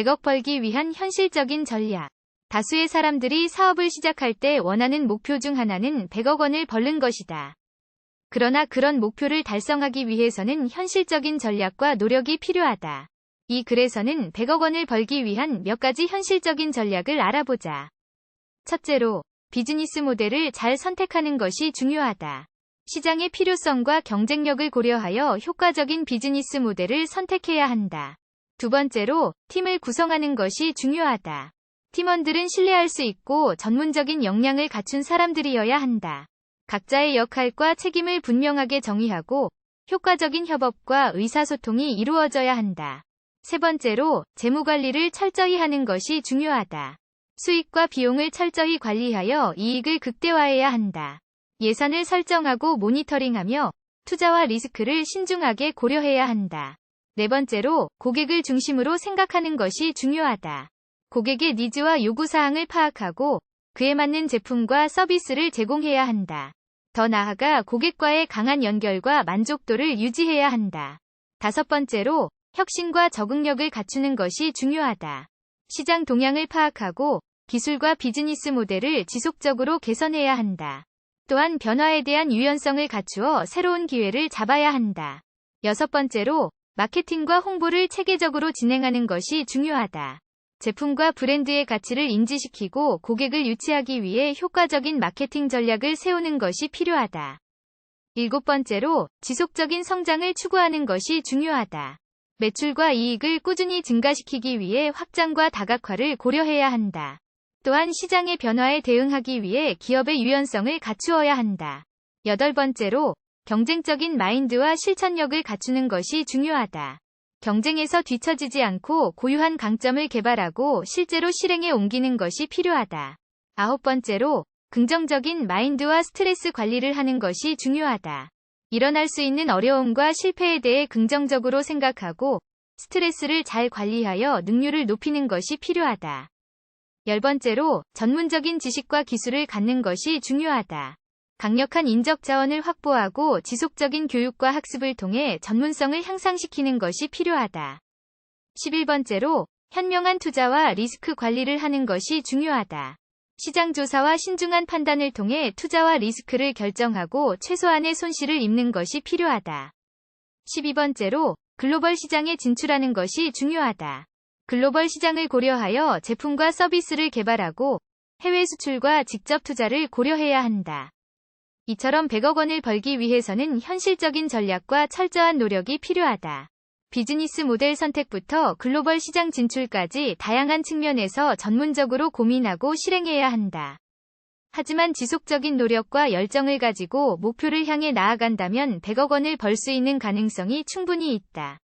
100억 벌기 위한 현실적인 전략. 다수의 사람들이 사업을 시작할 때 원하는 목표 중 하나는 100억 원을 버는 것이다. 그러나 그런 목표를 달성하기 위해서는 현실적인 전략과 노력이 필요하다. 이 글에서는 100억 원을 벌기 위한 몇 가지 현실적인 전략을 알아보자. 첫째로, 비즈니스 모델을 잘 선택하는 것이 중요하다. 시장의 필요성과 경쟁력을 고려하여 효과적인 비즈니스 모델을 선택해야 한다. 두 번째로, 팀을 구성하는 것이 중요하다. 팀원들은 신뢰할 수 있고 전문적인 역량을 갖춘 사람들이어야 한다. 각자의 역할과 책임을 분명하게 정의하고 효과적인 협업과 의사소통이 이루어져야 한다. 세 번째로, 재무관리를 철저히 하는 것이 중요하다. 수익과 비용을 철저히 관리하여 이익을 극대화해야 한다. 예산을 설정하고 모니터링하며 투자와 리스크를 신중하게 고려해야 한다. 네 번째로, 고객을 중심으로 생각하는 것이 중요하다. 고객의 니즈와 요구사항을 파악하고 그에 맞는 제품과 서비스를 제공해야 한다. 더 나아가 고객과의 강한 연결과 만족도를 유지해야 한다. 다섯 번째로, 혁신과 적응력을 갖추는 것이 중요하다. 시장 동향을 파악하고 기술과 비즈니스 모델을 지속적으로 개선해야 한다. 또한 변화에 대한 유연성을 갖추어 새로운 기회를 잡아야 한다. 여섯 번째로, 마케팅과 홍보를 체계적으로 진행하는 것이 중요하다. 제품과 브랜드의 가치를 인지시키고 고객을 유치하기 위해 효과적인 마케팅 전략을 세우는 것이 필요하다. 일곱 번째로, 지속적인 성장을 추구하는 것이 중요하다. 매출과 이익을 꾸준히 증가시키기 위해 확장과 다각화를 고려해야 한다. 또한 시장의 변화에 대응하기 위해 기업의 유연성을 갖추어야 한다. 여덟 번째로, 경쟁적인 마인드와 실천력을 갖추는 것이 중요하다. 경쟁에서 뒤처지지 않고 고유한 강점을 개발하고 실제로 실행에 옮기는 것이 필요하다. 아홉 번째로, 긍정적인 마인드와 스트레스 관리를 하는 것이 중요하다. 일어날 수 있는 어려움과 실패에 대해 긍정적으로 생각하고 스트레스를 잘 관리하여 능률을 높이는 것이 필요하다. 열 번째로, 전문적인 지식과 기술을 갖는 것이 중요하다. 강력한 인적 자원을 확보하고 지속적인 교육과 학습을 통해 전문성을 향상시키는 것이 필요하다. 11번째로, 현명한 투자와 리스크 관리를 하는 것이 중요하다. 시장 조사와 신중한 판단을 통해 투자와 리스크를 결정하고 최소한의 손실을 입는 것이 필요하다. 12번째로, 글로벌 시장에 진출하는 것이 중요하다. 글로벌 시장을 고려하여 제품과 서비스를 개발하고 해외 수출과 직접 투자를 고려해야 한다. 이처럼 100억 원을 벌기 위해서는 현실적인 전략과 철저한 노력이 필요하다. 비즈니스 모델 선택부터 글로벌 시장 진출까지 다양한 측면에서 전문적으로 고민하고 실행해야 한다. 하지만 지속적인 노력과 열정을 가지고 목표를 향해 나아간다면 100억 원을 벌 수 있는 가능성이 충분히 있다.